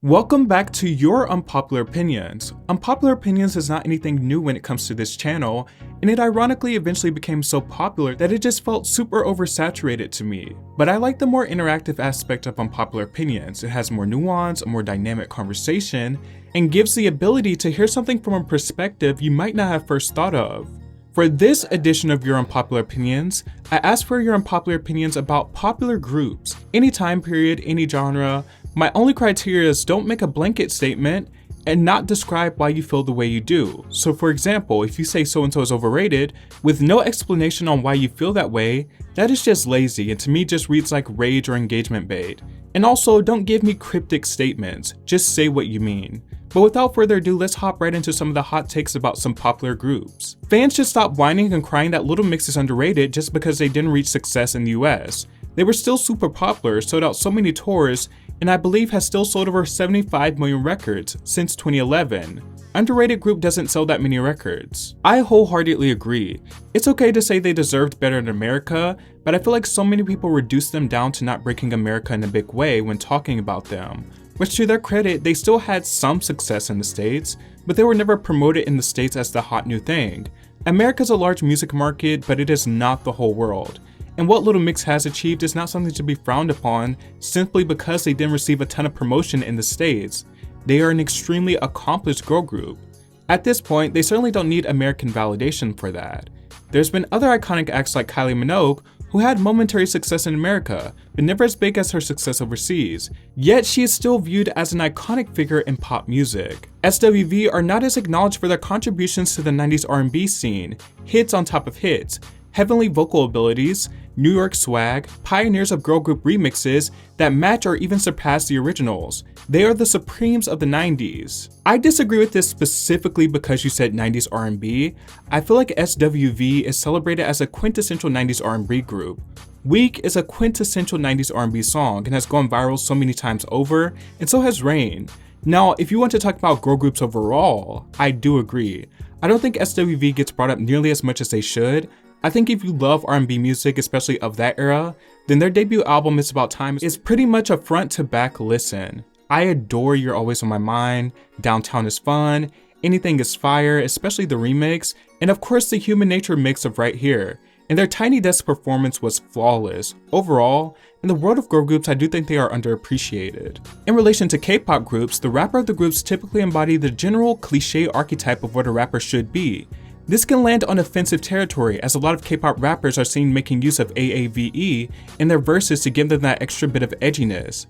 Welcome back to your Unpopular Opinions. Unpopular Opinions is not anything new when it comes to this channel, and it ironically eventually became so popular that it just felt super oversaturated to me. But I like the more interactive aspect of Unpopular Opinions. It has more nuance, a more dynamic conversation, and gives the ability to hear something from a perspective you might not have first thought of. For this edition of Your Unpopular Opinions, I asked for your unpopular opinions about popular groups, any time period, any genre. My only criteria is don't make a blanket statement and not describe why you feel the way you do. So for example, if you say so-and-so is overrated with no explanation on why you feel that way, that is just lazy and to me just reads like rage or engagement bait. And also, don't give me cryptic statements, just say what you mean. But without further ado, let's hop right into some of the hot takes about some popular groups. Fans should stop whining and crying that Little Mix is underrated just because they didn't reach success in the US. They were still super popular, sold out so many tours, and I believe has still sold over 75 million records since 2011. Underrated group doesn't sell that many records. I wholeheartedly agree. It's okay to say they deserved better in America, but I feel like so many people reduce them down to not breaking America in a big way when talking about them. Which to their credit, they still had some success in the States, but they were never promoted in the States as the hot new thing. America's a large music market, but it is not the whole world. And what Little Mix has achieved is not something to be frowned upon simply because they didn't receive a ton of promotion in the States. They are an extremely accomplished girl group. At this point, they certainly don't need American validation for that. There's been other iconic acts like Kylie Minogue, who had momentary success in America, but never as big as her success overseas. Yet she is still viewed as an iconic figure in pop music. SWV are not as acknowledged for their contributions to the 90s R&B scene, hits on top of hits, heavenly vocal abilities, New York swag, pioneers of girl group remixes that match or even surpass the originals. They are the Supremes of the 90s. I disagree with this specifically because you said 90s R&B. I feel like SWV is celebrated as a quintessential 90s R&B group. Weak is a quintessential 90s R&B song and has gone viral so many times over, and so has Rain. Now, if you want to talk about girl groups overall, I do agree. I don't think SWV gets brought up nearly as much as they should. I think if you love R&B music, especially of that era, then their debut album It's About Time is pretty much a front to back listen. I adore You're Always on My Mind, Downtown is fun, Anything is fire, especially the remix, and of course the Human Nature mix of Right Here. And their Tiny Desk performance was flawless. Overall, in the world of girl groups, I do think they are underappreciated. In relation to K-pop groups, the rapper of the groups typically embody the general cliche archetype of what a rapper should be. This can land on offensive territory as a lot of K-pop rappers are seen making use of AAVE in their verses to give them that extra bit of edginess.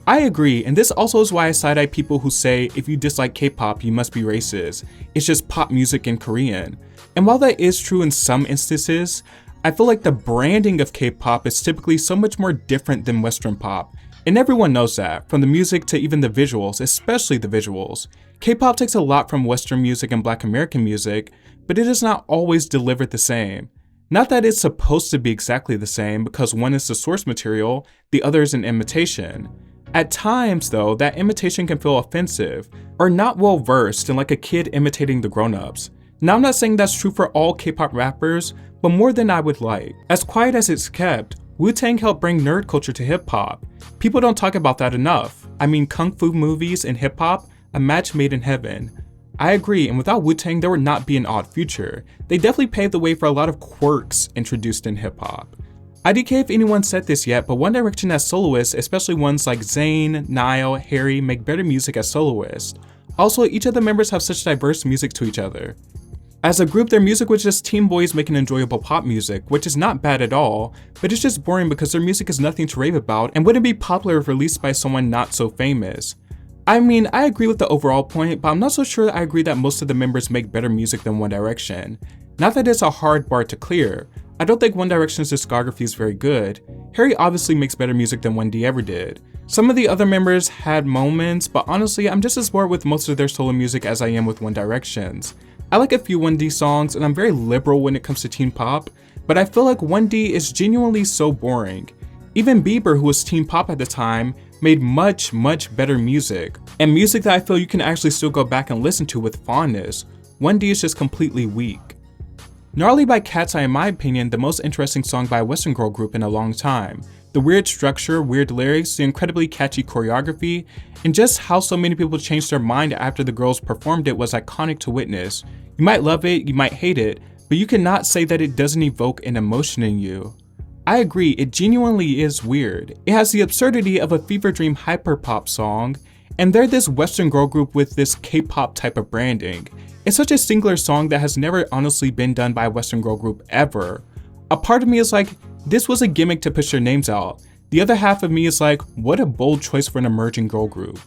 I agree, and this also is why I side-eye people who say if you dislike K-pop, you must be racist. It's just pop music in Korean. And while that is true in some instances, I feel like the branding of K-pop is typically so much more different than Western pop. And everyone knows that, from the music to even the visuals, especially the visuals. K-pop takes a lot from Western music and Black American music, but it is not always delivered the same. Not that it's supposed to be exactly the same because one is the source material, the other is an imitation. At times though, that imitation can feel offensive or not well versed and like a kid imitating the grown-ups. Now I'm not saying that's true for all K-pop rappers, but more than I would like. As quiet as it's kept, Wu-Tang helped bring nerd culture to hip-hop. People don't talk about that enough. I mean, kung fu movies and hip-hop, a match made in heaven. I agree, and without Wu-Tang, there would not be an odd future. They definitely paved the way for a lot of quirks introduced in hip-hop. IDK if anyone said this yet, but One Direction as soloists, especially ones like Zayn, Niall, Harry, make better music as soloists. Also, each of the members have such diverse music to each other. As a group, their music was just teen boys making enjoyable pop music, which is not bad at all, but it's just boring because their music is nothing to rave about and wouldn't be popular if released by someone not so famous. I mean, I agree with the overall point, but I'm not so sure I agree that most of the members make better music than One Direction. Not that it's a hard bar to clear. I don't think One Direction's discography is very good. Harry obviously makes better music than 1D ever did. Some of the other members had moments, but honestly, I'm just as bored with most of their solo music as I am with One Direction's. I like a few 1D songs, and I'm very liberal when it comes to teen pop, but I feel like 1D is genuinely so boring. Even Bieber, who was teen pop at the time, made much better music, and music that I feel you can actually still go back and listen to with fondness. 1D is just completely weak. Gnarly by Cat's Eye, in my opinion, the most interesting song by a Western girl group in a long time. The weird structure, weird lyrics, the incredibly catchy choreography, and just how so many people changed their mind after the girls performed it was iconic to witness. You might love it, you might hate it, but you cannot say that it doesn't evoke an emotion in you. I agree, it genuinely is weird. It has the absurdity of a fever dream hyperpop song, and they're this Western girl group with this K-pop type of branding. It's such a singular song that has never honestly been done by a Western girl group ever. A part of me is like, this was a gimmick to push their names out. The other half of me is like, what a bold choice for an emerging girl group.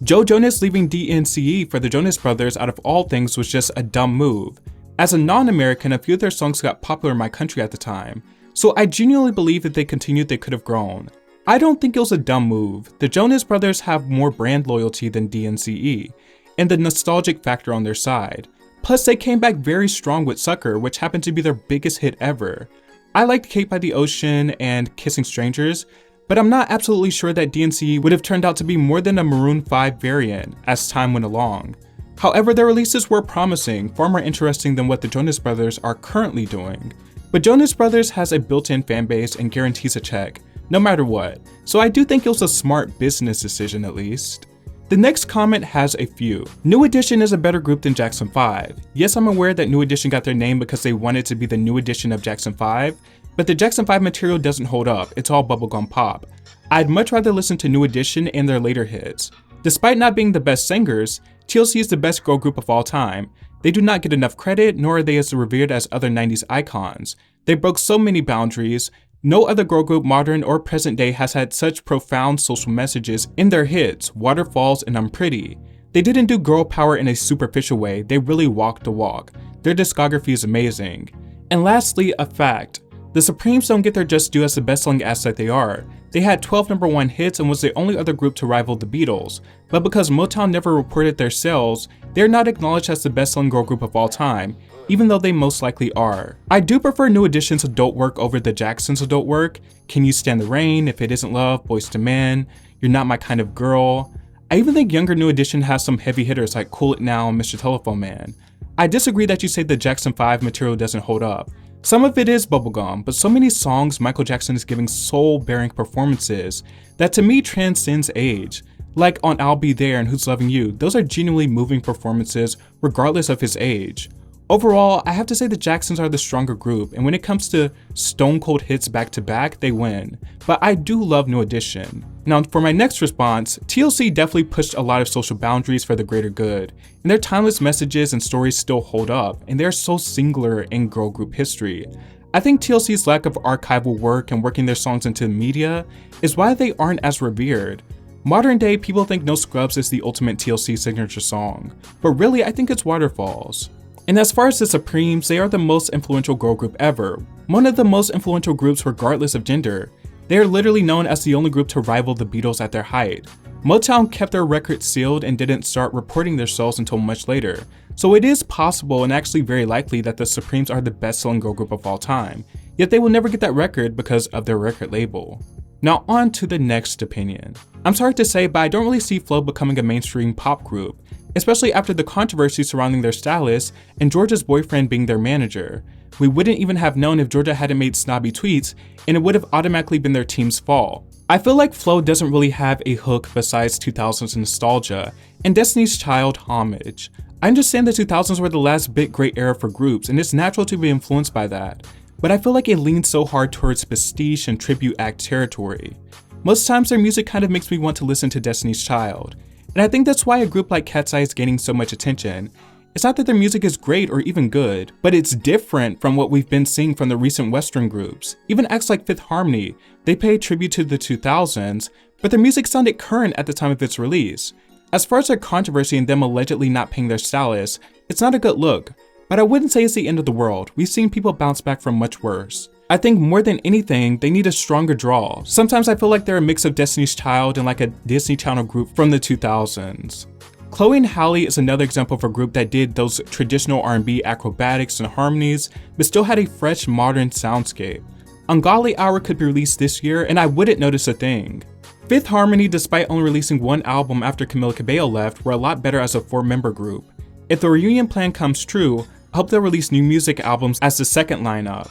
Joe Jonas leaving DNCE for the Jonas Brothers out of all things was just a dumb move. As a non-American, a few of their songs got popular in my country at the time, so I genuinely believe if they continued they could have grown. I don't think it was a dumb move. The Jonas Brothers have more brand loyalty than DNCE, and the nostalgic factor on their side. Plus they came back very strong with Sucker, which happened to be their biggest hit ever. I liked Cape by the Ocean and Kissing Strangers, but I'm not absolutely sure that DNCE would have turned out to be more than a Maroon 5 variant as time went along. However, their releases were promising, far more interesting than what the Jonas Brothers are currently doing. But Jonas Brothers has a built-in fan base and guarantees a check, no matter what, so I do think it was a smart business decision at least. The next comment has a few. New Edition is a better group than Jackson 5. Yes, I'm aware that New Edition got their name because they wanted to be the new edition of Jackson 5, but the Jackson 5 material doesn't hold up, it's all bubblegum pop. I'd much rather listen to New Edition and their later hits. Despite not being the best singers, TLC is the best girl group of all time. They do not get enough credit, nor are they as revered as other 90s icons. They broke so many boundaries. No other girl group, modern or present day, has had such profound social messages in their hits, Waterfalls and I'm Pretty. They didn't do girl power in a superficial way, they really walked the walk. Their discography is amazing. And lastly, a fact. The Supremes don't get their just due as the best-selling acts that they are. They had 12 #1 hits and was the only other group to rival the Beatles, but because Motown never reported their sales, they're not acknowledged as the best-selling girl group of all time, even though they most likely are. I do prefer New Edition's adult work over the Jacksons' adult work. Can You Stand the Rain, If It Isn't Love, Boys to Men, You're Not My Kind of Girl. I even think younger New Edition has some heavy hitters like Cool It Now and Mr. Telephone Man. I disagree that you say the Jackson 5 material doesn't hold up. Some of it is bubblegum, but so many songs Michael Jackson is giving soul-bearing performances that to me transcends age. Like on I'll Be There and Who's Loving You, those are genuinely moving performances regardless of his age. Overall, I have to say the Jacksons are the stronger group, and when it comes to stone cold hits back to back, they win. But I do love New Edition. Now for my next response, TLC definitely pushed a lot of social boundaries for the greater good, and their timeless messages and stories still hold up, and they're so singular in girl group history. I think TLC's lack of archival work and working their songs into the media is why they aren't as revered. Modern day, people think No Scrubs is the ultimate TLC signature song, but really I think it's Waterfalls. And as far as the Supremes, they are the most influential girl group ever, one of the most influential groups regardless of gender. They are literally known as the only group to rival the Beatles at their height. Motown kept their records sealed and didn't start reporting their sales until much later, so it is possible and actually very likely that the Supremes are the best-selling girl group of all time, yet they will never get that record because of their record label. Now on to the next opinion. I'm sorry to say, but I don't really see Flo becoming a mainstream pop group, especially after the controversy surrounding their stylist and Georgia's boyfriend being their manager. We wouldn't even have known if Georgia hadn't made snobby tweets, and it would have automatically been their team's fault. I feel like Flo doesn't really have a hook besides 2000s nostalgia and Destiny's Child homage. I understand the 2000s were the last big great era for groups, and it's natural to be influenced by that, but I feel like it leans so hard towards pastiche and tribute act territory. Most times their music kind of makes me want to listen to Destiny's Child, and I think that's why a group like Cat's Eye is gaining so much attention. It's not that their music is great or even good, but it's different from what we've been seeing from the recent Western groups. Even acts like Fifth Harmony, they pay tribute to the 2000s, but their music sounded current at the time of its release. As far as their controversy and them allegedly not paying their stylist, it's not a good look, but I wouldn't say it's the end of the world. We've seen people bounce back from much worse. I think more than anything, they need a stronger draw. Sometimes I feel like they're a mix of Destiny's Child and like a Disney Channel group from the 2000s. Chloe and Halle is another example of a group that did those traditional R&B acrobatics and harmonies, but still had a fresh, modern soundscape. Ungodly Hour could be released this year, and I wouldn't notice a thing. Fifth Harmony, despite only releasing one album after Camila Cabello left, were a lot better as a 4-member group. If the reunion plan comes true, I hope they'll release new music albums as the second lineup.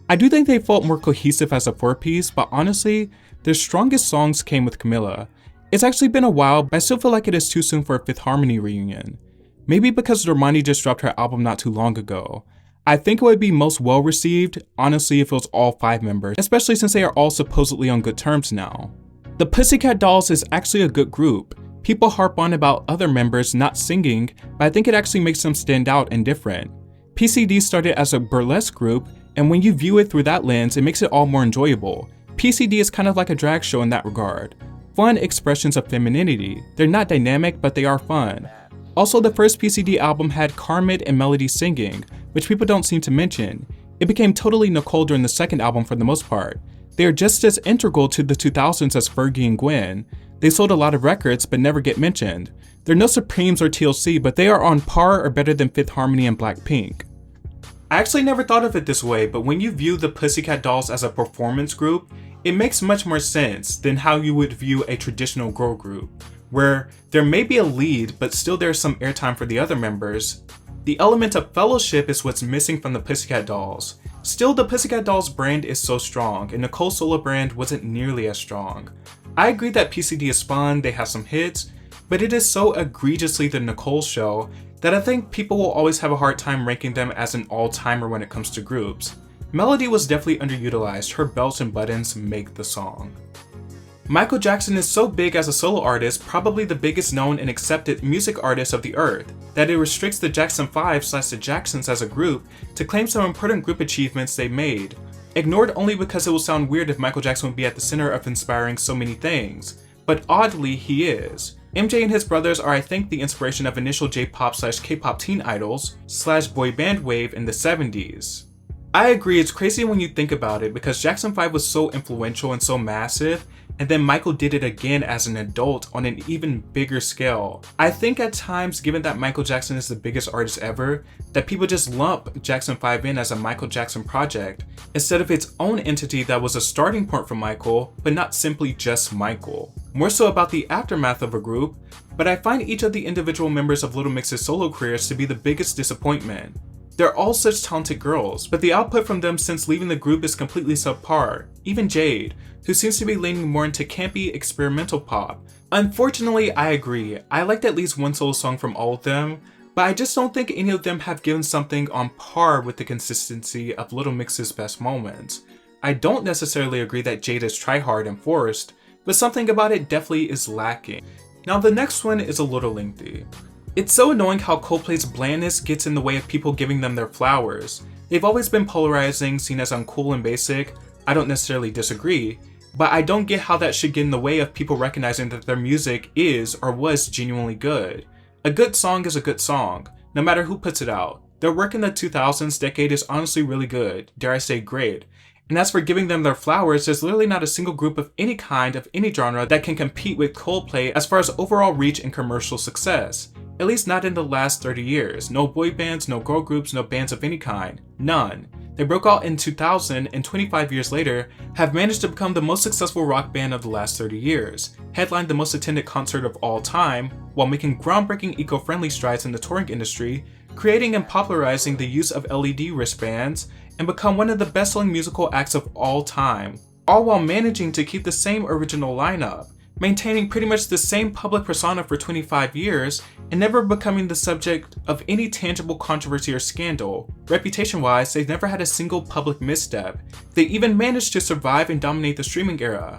I do think they felt more cohesive as a four-piece, but honestly, their strongest songs came with Camilla. It's actually been a while, but I still feel like it is too soon for a Fifth Harmony reunion. Maybe because Normani just dropped her album not too long ago. I think it would be most well received, honestly, if it was all 5 members, especially since they are all supposedly on good terms now. The Pussycat Dolls is actually a good group. People harp on about other members not singing, but I think it actually makes them stand out and different. PCD started as a burlesque group, and when you view it through that lens, it makes it all more enjoyable. PCD is kind of like a drag show in that regard. Fun expressions of femininity. They're not dynamic, but they are fun. Also, the first PCD album had Carmit and Melody singing, which people don't seem to mention. It became totally Nicole during the second album for the most part. They are just as integral to the 2000s as Fergie and Gwen. They sold a lot of records but never get mentioned. They're no Supremes or TLC, but they are on par or better than Fifth Harmony and Blackpink. I actually never thought of it this way, but when you view the Pussycat Dolls as a performance group, it makes much more sense than how you would view a traditional girl group, where there may be a lead, but still there's some airtime for the other members. The element of fellowship is what's missing from the Pussycat Dolls. Still, the Pussycat Dolls brand is so strong, and Nicole's solo brand wasn't nearly as strong. I agree that PCD is fun, they have some hits, but it is so egregiously the Nicole show that I think people will always have a hard time ranking them as an all-timer when it comes to groups. Melody was definitely underutilized, her belts and buttons make the song. Michael Jackson is so big as a solo artist, probably the biggest known and accepted music artist of the earth, that it restricts the Jackson 5/the Jacksons as a group to claim some important group achievements they made, ignored only because it will sound weird if Michael Jackson would be at the center of inspiring so many things, but oddly he is. MJ and his brothers are I think the inspiration of initial J-pop/K-pop teen idols/boy band wave in the 70s. I agree, it's crazy when you think about it because Jackson 5 was so influential and so massive, and then Michael did it again as an adult on an even bigger scale. I think at times, given that Michael Jackson is the biggest artist ever, that people just lump Jackson 5 in as a Michael Jackson project, instead of its own entity that was a starting point for Michael, but not simply just Michael. More so about the aftermath of a group, but I find each of the individual members of Little Mix's solo careers to be the biggest disappointment. They're all such talented girls, but the output from them since leaving the group is completely subpar. Even Jade, who seems to be leaning more into campy, experimental pop. Unfortunately, I agree. I liked at least one solo song from all of them, but I just don't think any of them have given something on par with the consistency of Little Mix's best moments. I don't necessarily agree that Jade is tryhard and forced, but something about it definitely is lacking. Now the next one is a little lengthy. It's so annoying how Coldplay's blandness gets in the way of people giving them their flowers. They've always been polarizing, seen as uncool and basic. I don't necessarily disagree, but I don't get how that should get in the way of people recognizing that their music is or was genuinely good. A good song is a good song, no matter who puts it out. Their work in the 2000s decade is honestly really good, dare I say great. And as for giving them their flowers, there's literally not a single group of any kind, of any genre, that can compete with Coldplay as far as overall reach and commercial success. At least not in the last 30 years. No boy bands, no girl groups, no bands of any kind. None. They broke out in 2000 and 25 years later have managed to become the most successful rock band of the last 30 years, headlined the most attended concert of all time, while making groundbreaking eco-friendly strides in the touring industry, creating and popularizing the use of LED wristbands, and become one of the best-selling musical acts of all time, all while managing to keep the same original lineup, maintaining pretty much the same public persona for 25 years, and never becoming the subject of any tangible controversy or scandal. Reputation-wise, they've never had a single public misstep. They even managed to survive and dominate the streaming era.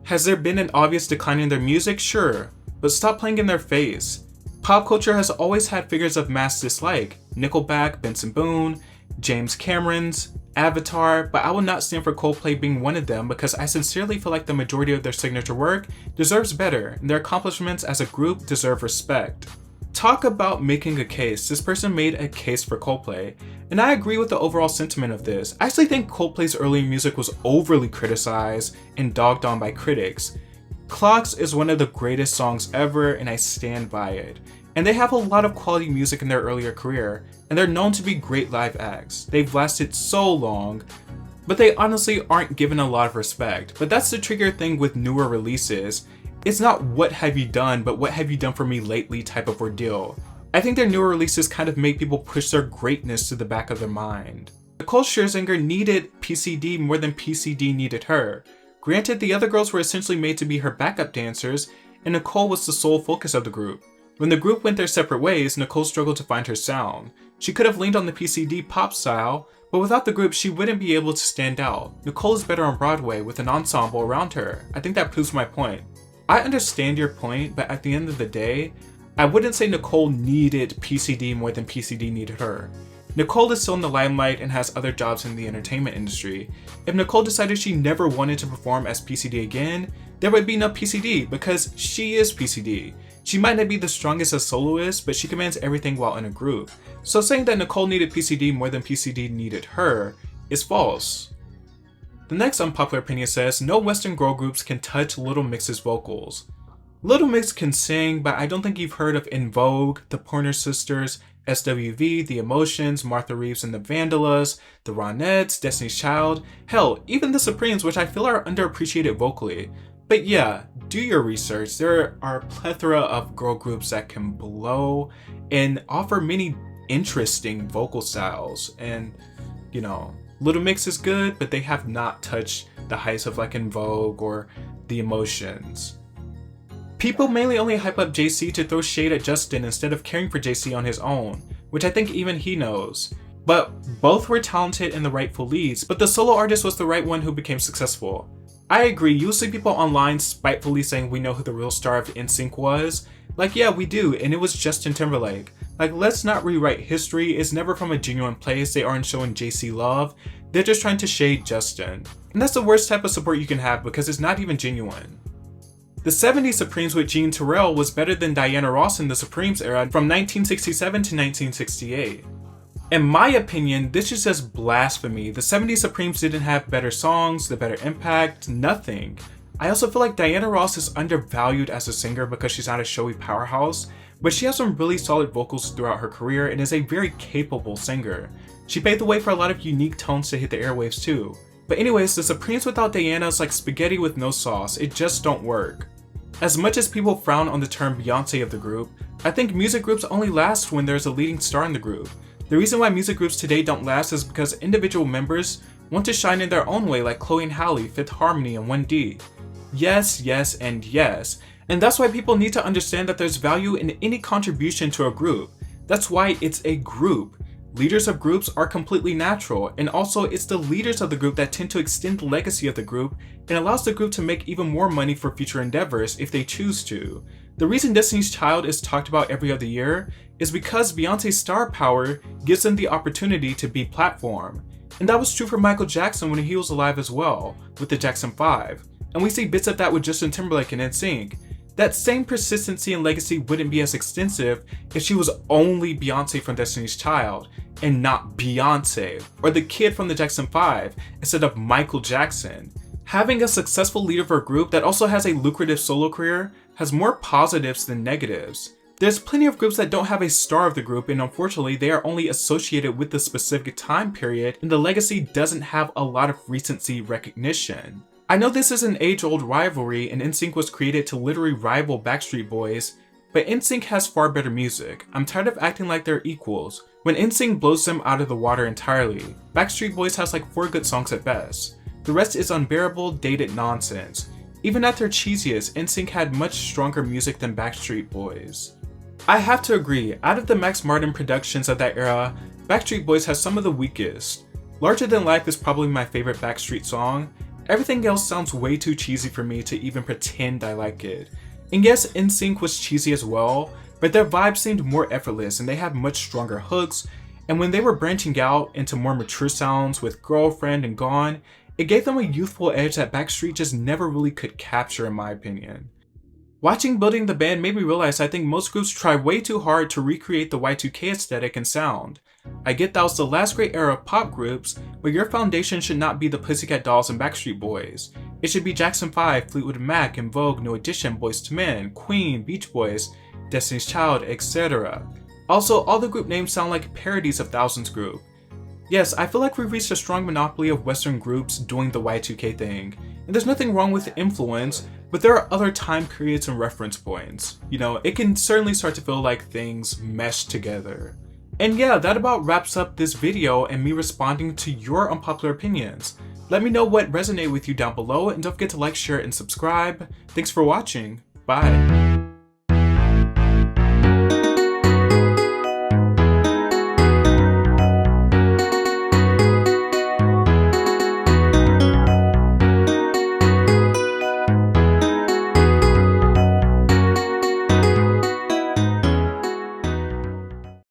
Has there been an obvious decline in their music? Sure, but stop playing in their face. Pop culture has always had figures of mass dislike. Nickelback, Benson Boone, James Cameron's, Avatar, but I will not stand for Coldplay being one of them because I sincerely feel like the majority of their signature work deserves better, and their accomplishments as a group deserve respect. Talk about making a case. This person made a case for Coldplay, and I agree with the overall sentiment of this. I actually think Coldplay's early music was overly criticized and dogged on by critics. Clocks is one of the greatest songs ever, and I stand by it. And they have a lot of quality music in their earlier career, and they're known to be great live acts. They've lasted so long, but they honestly aren't given a lot of respect. But that's the trigger thing with newer releases. It's not what have you done, but what have you done for me lately type of ordeal. I think their newer releases kind of make people push their greatness to the back of their mind. Nicole Scherzinger needed PCD more than PCD needed her. Granted, the other girls were essentially made to be her backup dancers, and Nicole was the sole focus of the group. When the group went their separate ways, Nicole struggled to find her sound. She could have leaned on the PCD pop style, but without the group, she wouldn't be able to stand out. Nicole is better on Broadway with an ensemble around her. I think that proves my point. I understand your point, but at the end of the day, I wouldn't say Nicole needed PCD more than PCD needed her. Nicole is still in the limelight and has other jobs in the entertainment industry. If Nicole decided she never wanted to perform as PCD again, there would be no PCD because she is PCD. She might not be the strongest as soloist, but she commands everything while in a group. So saying that Nicole needed PCD more than PCD needed her is false. The next unpopular opinion says, no Western girl groups can touch Little Mix's vocals. Little Mix can sing, but I don't think you've heard of En Vogue, the Pointer Sisters, SWV, The Emotions, Martha Reeves and the Vandellas, the Ronettes, Destiny's Child, hell, even the Supremes, which I feel are underappreciated vocally. But yeah, do your research. There are a plethora of girl groups that can blow and offer many interesting vocal styles. And, you know, Little Mix is good, but they have not touched the heights of like En Vogue or The Emotions. People mainly only hype up JC to throw shade at Justin instead of caring for JC on his own, which I think even he knows. But both were talented and the rightful leads, but the solo artist was the right one who became successful. I agree, you'll see people online spitefully saying we know who the real star of NSYNC was. Like, yeah, we do, and it was Justin Timberlake. Like, let's not rewrite history, it's never from a genuine place, they aren't showing JC love, they're just trying to shade Justin. And that's the worst type of support you can have because it's not even genuine. The 70s Supremes with Jean Terrell was better than Diana Ross in the Supremes era from 1967 to 1968. In my opinion, this is just blasphemy. The 70s Supremes didn't have better songs, the better impact, nothing. I also feel like Diana Ross is undervalued as a singer because she's not a showy powerhouse, but she has some really solid vocals throughout her career and is a very capable singer. She paved the way for a lot of unique tones to hit the airwaves too. But anyways, the Supremes without Diana is like spaghetti with no sauce, it just don't work. As much as people frown on the term Beyonce of the group, I think music groups only last when there's a leading star in the group. The reason why music groups today don't last is because individual members want to shine in their own way like Chloe and Halle, Fifth Harmony, and 1D. Yes, yes, and yes. And that's why people need to understand that there's value in any contribution to a group. That's why it's a group. Leaders of groups are completely natural, and also it's the leaders of the group that tend to extend the legacy of the group and allows the group to make even more money for future endeavors if they choose to. The reason Destiny's Child is talked about every other year is because Beyonce's star power gives them the opportunity to be platform. And that was true for Michael Jackson when he was alive as well, with the Jackson 5. And we see bits of that with Justin Timberlake and NSYNC. That same persistency and legacy wouldn't be as extensive if she was only Beyonce from Destiny's Child and not Beyonce, or the kid from the Jackson 5 instead of Michael Jackson. Having a successful leader for a group that also has a lucrative solo career has more positives than negatives. There's plenty of groups that don't have a star of the group, and unfortunately they are only associated with the specific time period and the legacy doesn't have a lot of recency recognition. I know this is an age-old rivalry and NSYNC was created to literally rival Backstreet Boys, but NSYNC has far better music. I'm tired of acting like they're equals, when NSYNC blows them out of the water entirely. Backstreet Boys has like 4 good songs at best. The rest is unbearable, dated nonsense. Even at their cheesiest, NSYNC had much stronger music than Backstreet Boys. I have to agree, out of the Max Martin productions of that era, Backstreet Boys has some of the weakest. Larger Than Life is probably my favorite Backstreet song. Everything else sounds way too cheesy for me to even pretend I like it. And yes, NSYNC was cheesy as well, but their vibe seemed more effortless and they had much stronger hooks, and when they were branching out into more mature sounds with Girlfriend and Gone, it gave them a youthful edge that Backstreet just never really could capture in my opinion. Watching Building the Band made me realize I think most groups try way too hard to recreate the Y2K aesthetic and sound. I get that was the last great era of pop groups, but your foundation should not be the Pussycat Dolls and Backstreet Boys. It should be Jackson 5, Fleetwood Mac, En Vogue, New Edition, Boyz II Men, Queen, Beach Boys, Destiny's Child, etc. Also, all the group names sound like parodies of Thousands Group. Yes, I feel like we've reached a strong monopoly of Western groups doing the Y2K thing, and there's nothing wrong with influence, but there are other time periods and reference points. You know, it can certainly start to feel like things mesh together. And yeah, that about wraps up this video and me responding to your unpopular opinions. Let me know what resonated with you down below, and don't forget to like, share, and subscribe. Thanks for watching. Bye.